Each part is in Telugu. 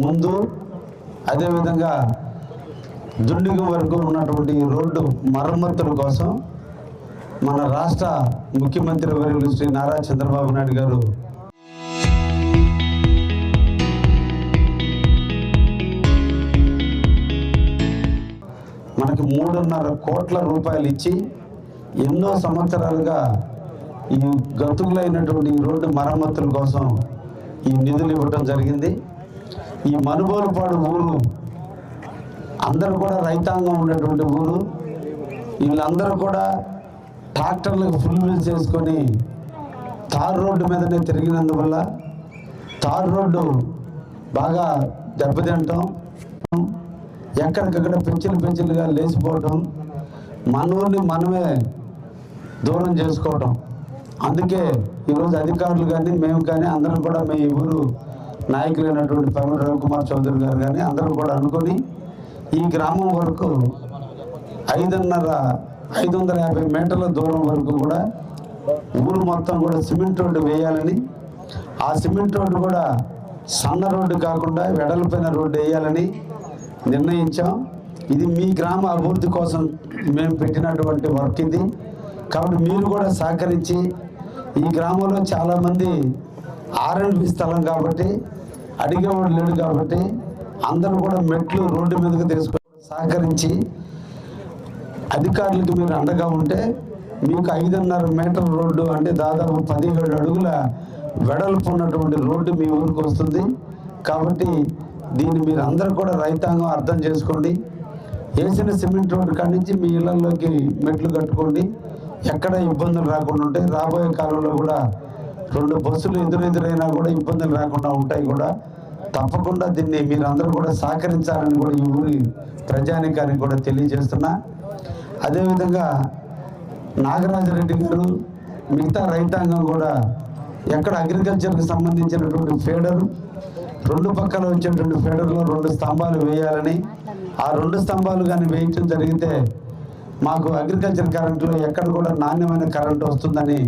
ముందు అదేవిధంగా దుండిగం వరకు ఉన్నటువంటి రోడ్డు మరమ్మతుల కోసం మన రాష్ట్ర ముఖ్యమంత్రి వర్యులు శ్రీ నారా చంద్రబాబు నాయుడు గారు మనకి 3.5 కోట్ల రూపాయలు ఇచ్చి ఎన్నో సంవత్సరాలుగా ఈ గతుకులైనటువంటి రోడ్డు మరమ్మతుల కోసం ఈ నిధులు ఇవ్వడం జరిగింది. ఈ మనుబోలుపాడు ఊరు అందరూ కూడా రైతాంగం ఉన్నటువంటి ఊరు. వీళ్ళందరూ కూడా ట్రాక్టర్లకు ఫుల్ వీల్స్ చేసుకొని తారు రోడ్డు మీదనే తిరిగినందువల్ల తారు రోడ్డు బాగా దెబ్బతింటాం, ఎక్కడికక్కడ పెంచులుగా లేచిపోవటం, మన ఊరిని మనమే దూరం చేసుకోవటం. అందుకే ఈరోజు అధికారులు కానీ మేము కానీ అందరం కూడా మీ ఊరు నాయకులైనటువంటి పవన్ రవికుమార్ చౌదరి గారు కానీ అందరం కూడా అనుకొని ఈ గ్రామం వరకు 550 మీటర్ల దూరం వరకు కూడా ఊరు మొత్తం కూడా సిమెంట్ రోడ్డు వేయాలని, ఆ సిమెంట్ రోడ్డు కూడా సన్న రోడ్డు కాకుండా వెడల్పైన రోడ్డు వేయాలని నిర్ణయించాం. ఇది మీ గ్రామ అభివృద్ధి కోసం మేము పెట్టినటువంటి వర్క్ ఇది. కాబట్టి మీరు కూడా సహకరించి, ఈ గ్రామంలో చాలామంది R&B స్థలం కాబట్టి అడిగేవాడు లేడు కాబట్టి అందరూ కూడా మెట్లు రోడ్డు మీదకి తీసుకొని సహకరించి అధికారులకు మీరు అండగా ఉంటే మీకు 5.5 మీటర్ రోడ్డు అంటే దాదాపు 17 అడుగుల వెడల్పు ఉన్నటువంటి రోడ్డు మీ ఊరికి వస్తుంది. కాబట్టి దీన్ని మీరు అందరూ కూడా రైతాంగం అర్థం చేసుకోండి. వేసిన సిమెంట్ రోడ్డు కాడి నుంచి మీ ఇళ్లలోకి మెట్లు కట్టుకోండి, ఎక్కడ ఇబ్బందులు రాకుండా ఉంటాయి. రాబోయే కాలంలో కూడా 2 బస్సులు ఎదురైనా కూడా ఇబ్బందులు రాకుండా ఉంటాయి కూడా. తప్పకుండా దీన్ని మీరు అందరూ కూడా సహకరించాలని కూడా ఈ ఊరి ప్రజానికానికి కూడా తెలియజేస్తున్నా. అదేవిధంగా నాగరాజరెడ్డి గారు మిగతా రైతాంగం కూడా ఎక్కడ అగ్రికల్చర్కి సంబంధించినటువంటి ఫీడరు 2 పక్కల వచ్చేటువంటి ఫీడర్లో 2 స్తంభాలు వేయాలని, ఆ 2 స్తంభాలు కానీ వేయటం జరిగితే మాకు అగ్రికల్చర్ కరెంటులో ఎక్కడ కూడా నాణ్యమైన కరెంటు వస్తుందని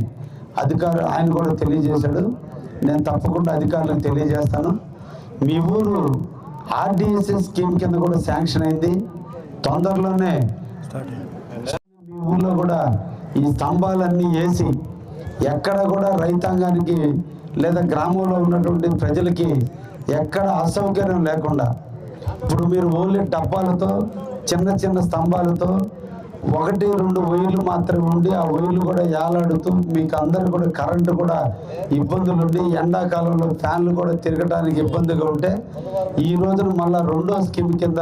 ఆయన కూడా తెలియజేశాడు. నేను తప్పకుండా అధికారులకు తెలియజేస్తాను. మీ ఊరు RDSS స్కీమ్ కింద కూడా శాంక్షన్ అయింది. తొందరలోనే మీ ఊర్లో కూడా ఈ స్తంభాలన్నీ వేసి ఎక్కడ కూడా రైతాంగానికి లేదా గ్రామంలో ఉన్నటువంటి ప్రజలకి ఎక్కడ అసౌకర్యం లేకుండా, ఇప్పుడు మీరు ఓన్లీ డబ్బాలతో చిన్న స్తంభాలతో 1-2 వైర్లు మాత్రమే ఉండి ఆ వైర్లు కూడా యాలాడుతూ మీకు అందరూ కూడా కరెంటు కూడా ఇబ్బందులు ఉండి ఎండాకాలంలో ఫ్యాన్లు కూడా తిరగడానికి ఇబ్బందిగా ఉంటే ఈ రోజున మళ్ళీ 2వ స్కీమ్ కింద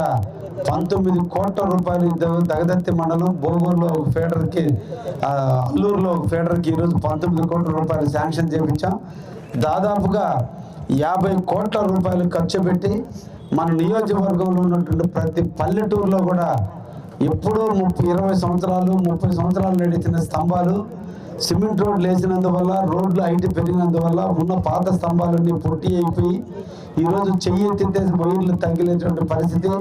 19 కోట్ల రూపాయలు దగదత్తి మండలం బోగూరులో ఒక ఫీడర్కి, అల్లూరులో ఒక ఫీడర్కి ఈరోజు 19 కోట్ల రూపాయలు శాంక్షన్ చేయించాం. దాదాపుగా 50 కోట్ల రూపాయలు ఖర్చు పెట్టి మన నియోజకవర్గంలో ఉన్నటువంటి ప్రతి పల్లెటూరులో కూడా ఎప్పుడో 20 సంవత్సరాలు 30 సంవత్సరాలు నడిచిన స్తంభాలు సిమెంట్ రోడ్లు వేసినందువల్ల రోడ్లు హైట్ పెరిగినందువల్ల ఉన్న పాత స్తంభాలన్నీ పొట్టి అయిపోయి ఈరోజు చెయ్యి ఎత్తితే వైర్లు తగిలేటువంటి పరిస్థితి,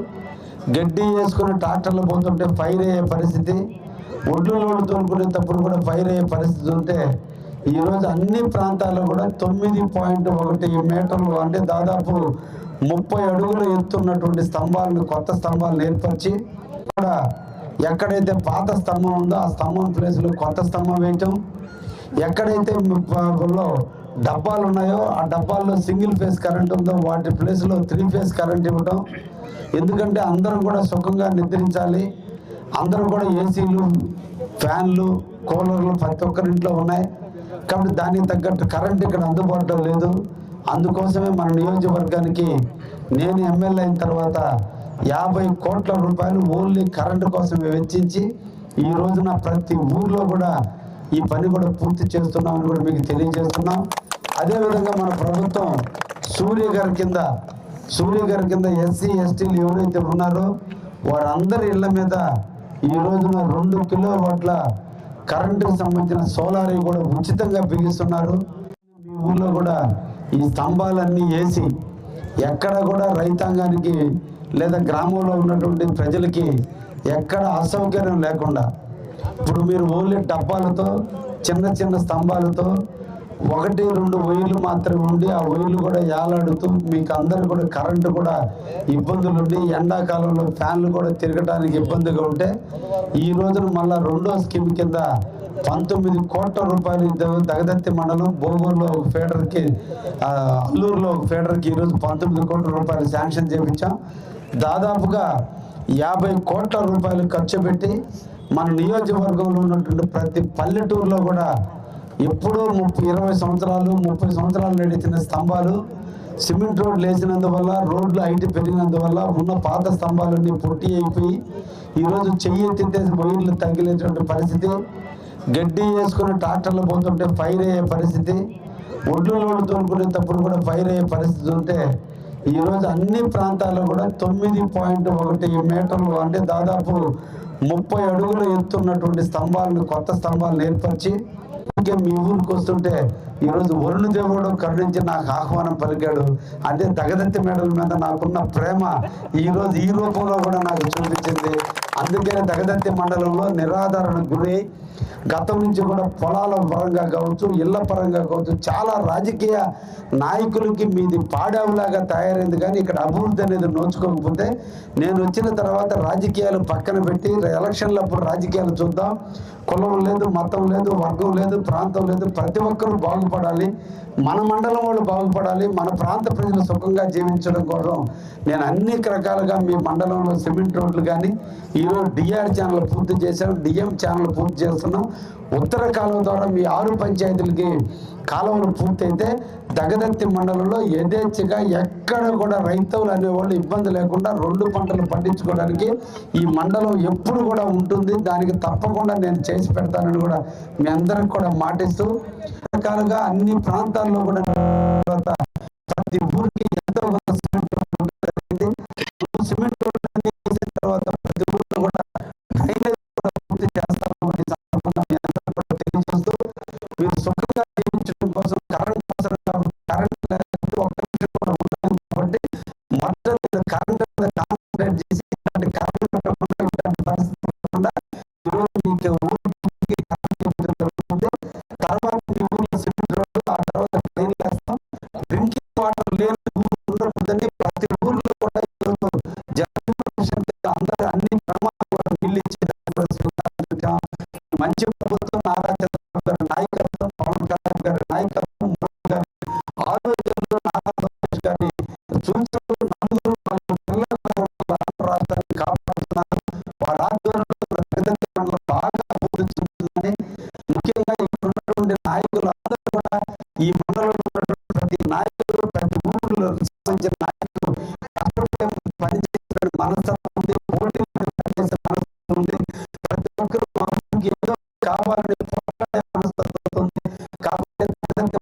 గడ్డి వేసుకుని ట్రాక్టర్లు పోతుంటే ఫైర్ అయ్యే పరిస్థితి, ఒడ్లు రోడ్లు తోలుకునేటప్పుడు కూడా ఫైర్ అయ్యే పరిస్థితి ఉంటే ఈరోజు అన్ని ప్రాంతాల్లో కూడా 9.1 మీటర్లు అంటే దాదాపు 30 అడుగులు ఎత్తున్నటువంటి స్తంభాలను కొత్త స్తంభాలను ఏర్పరిచి కూడా ఎక్కడైతే పాత స్తంభం ఉందో ఆ స్తంభం ప్లేస్లో కొత్త స్తంభం వేయటం, ఎక్కడైతే డబ్బాలు ఉన్నాయో ఆ డబ్బాల్లో సింగిల్ ఫేజ్ కరెంట్ ఉందో వాటి ప్లేస్లో 3 ఫేజ్ కరెంట్ ఇవ్వటం. ఎందుకంటే అందరం కూడా సుఖంగా నిద్రించాలి, అందరూ కూడా ఏసీలు ఫ్యాన్లు కూలర్లు ప్రతి ఒక్కరింట్లో ఉన్నాయి కాబట్టి దానికి తగ్గట్టు కరెంట్ ఇక్కడ అందుబాటులో లేదు. అందుకోసమే మన నియోజకవర్గానికి నేను ఎమ్మెల్యే అయిన తర్వాత 50 కోట్ల రూపాయలు ఓన్లీ కరెంటు కోసం వెచ్చించి ఈ రోజున ప్రతి ఊర్లో కూడా ఈ పని కూడా పూర్తి చేస్తున్నామని కూడా మీకు తెలియజేస్తున్నాం. అదేవిధంగా మన ప్రభుత్వం సూర్య గారి కింద ఎస్సీ ఎస్టీలు ఎవరైతే ఉన్నారో వారందరి ఇళ్ల మీద ఈ రోజున 2 కిలోవాట్ల కరెంటుకు సంబంధించిన సోలార్ కూడా ఉచితంగా బిగిస్తున్నారు. మీ ఊర్లో కూడా ఈ స్తంభాలన్నీ వేసి ఎక్కడ కూడా రైతాంగానికి లేదా గ్రామంలో ఉన్నటువంటి ప్రజలకి ఎక్కడ అసౌకర్యం లేకుండా, ఇప్పుడు మీరు ఓన్లీ డబ్బాలతో చిన్న స్తంభాలతో ఒకటి రెండు వైర్లు మాత్రమే ఉండి ఆ వైర్లు కూడా ఏలాడుతూ మీకు అందరు కూడా కరెంటు కూడా ఇబ్బందులు ఉండి ఎండాకాలంలో ఫ్యాన్లు కూడా తిరగడానికి ఇబ్బందిగా ఉంటే ఈ రోజున మళ్ళా రెండో స్కీమ్ కింద 19 కోట్ల రూపాయలు దగదత్తి మండలం బోగూరులో ఒక ఫీడర్కి, అల్లూరులో ఒక ఫీడర్కి ఈరోజు 19 కోట్ల రూపాయలు శాంక్షన్ చేయించాం. దాదాపుగా 50 కోట్ల రూపాయలు ఖర్చు పెట్టి మన నియోజకవర్గంలో ఉన్నటువంటి ప్రతి పల్లెటూరులో కూడా ఎప్పుడో 20 సంవత్సరాలు 30 సంవత్సరాలు నడిచిన స్తంభాలు సిమెంట్ రోడ్లు వేసినందువల్ల రోడ్లు హైట్ పెరిగినందువల్ల ఉన్న పాత స్తంభాలన్నీ పొట్టి అయిపోయి ఈరోజు చెయ్యి ఎత్తితే వైర్లు తగిలేటువంటి పరిస్థితి, గడ్డి వేసుకుని ట్రాక్టర్లు పోతుంటే ఫైర్ అయ్యే పరిస్థితి, ఒడ్లు లోడ్లు తోలుకునేటప్పుడు కూడా ఫైర్ అయ్యే పరిస్థితి ఉంటే ఈరోజు అన్ని ప్రాంతాల్లో కూడా 9.1 మీటర్లు అంటే దాదాపు 30 అడుగులు ఎత్తున్నటువంటి స్తంభాలను కొత్త స్తంభాలను ఏర్పరిచి మీ ఊరికి వస్తుంటే ఈరోజు వరుణదేవుడు కరుణించి నాకు ఆహ్వానం పలికాడు. అంటే దగదత్తి మేడల మీద నాకున్న ప్రేమ ఈరోజు ఈ రూపంలో కూడా నాకు చూపించింది. అందుకే దగదత్తి మండలంలో నిరాధారణ గురి గతం నుంచి కూడా పొలాల పరంగా కావచ్చు, ఇళ్ల పరంగా కావచ్చు, చాలా రాజకీయ నాయకులకి మీది పాడావులాగా తయారైంది. కానీ ఇక్కడ అభివృద్ధి అనేది నోచుకోకపోతే నేను వచ్చిన తర్వాత రాజకీయాలు పక్కన పెట్టి ఎలక్షన్లప్పుడు రాజకీయాలు చూద్దాం, కులం లేదు, మతం లేదు, వర్గం లేదు, ప్రాంతం లేదు, ప్రతి ఒక్కరూ బాగుపడాలి, మన మండలం వాళ్ళు బాగుపడాలి, మన ప్రాంత ప్రజలు సుఖంగా జీవించడం కోసం నేను అన్ని రకాలుగా మీ మండలంలో సిమెంట్ రోడ్లు కానీ ఈరోజు డిఆర్ ఛానల్ పూర్తి చేశాం, డిఎం ఛానల్ పూర్తి చేస్తున్నాం. ఉత్తర కాలువ ద్వారా మీ 6 పంచాయతీలకి కాలువలు పూర్తయితే దగదత్తి మండలంలో యథేచ్ఛగా ఎక్కడ కూడా రైతులు అనేవాళ్ళు ఇబ్బంది లేకుండా 2 పంటలు పండించుకోవడానికి ఈ మండలం ఎప్పుడు కూడా ఉంటుంది. దానికి తప్పకుండా నేను చేసి పెడతానని కూడా మీ అందరికి కూడా మాటిస్తూ రకాలుగా అన్ని ప్రాంతాల్లో కూడా ప్రతి ఊరికి ఎంతో కొంత సిమెంట్ రోడ్డు వేసిన తర్వాత ప్రతి ఊరిలో కూడా డ్రైనేజ్ కూడా పూర్తి చేస్తామని సందర్భంగా మీ అందరూ కూడా తెలియజేస్తూ మీరు సుఖంగా జీవించడం కోసం కరెంట్ అవసరం కాబట్టి కరెంట్ లేకపోతే ఒక్క నిమిషం కూడా ఉండదు కాబట్టి మొత్తం కరెంట్ మీద కాన్సన్ట్రేట్ చేసి ఇలాంటి కరెంట్ పెట్టకుండా ఇలాంటి పరిస్థితి లేకుండా ఈరోజు మీకు ఊరికి కరెంట్ జరుగుతుంది. తర్వాత మీ ఊరిలో సిమెంట్ రోడ్డు, ఆ తర్వాత డ్రైన్ వేస్తాం. డ్రింకింగ్ వాటర్ లేని ఊరు ఉండకూడదని ప్రతి ఊర్లో కూడా అందరూ అన్ని ప్రమాదాలు కూడా నీళ్ళు ఇచ్చేదాన్ని మంచి ప్రభుత్వం నారా చంద్రబాబు గారి నాయకత్వం, పవన్ కళ్యాణ్ గారి నాయకత్వం, ఆరోగ్యంలో నారా లోకేష్ గారి సూచనలు నలుగురు రాష్ట్రాన్ని కాపాడుతున్నారు. వారి ఆధ్వర్యంలో బాగా అభివృద్ధి చెందుతుందని ముఖ్యంగా ఇక్కడ ఉన్నటువంటి నాయకులు అందరూ కూడా ఈ మండలంలో ఉన్నటువంటి ప్రతి నాయకులు ప్రతి ఊరిలో సంబంధించిన నాయకులు కష్టపడే పనిచేసిన మనస్తత్వం ఉంది, పోటీ పనిచేసే మనస్తత్వం ఉంది, ప్రతి ఒక్కరు ఏదో కావాలని పోరాడే మనస్తత్వం ఉంది. కాబట్టి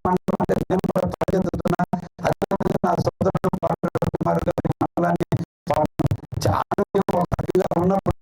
మండలం అంటే నేను కూడా పరిగెత్తుతున్నా. అదేవిధంగా నా సోదరుడు కుమార్ గారి మండలాన్ని చాలా ఉన్నప్పుడు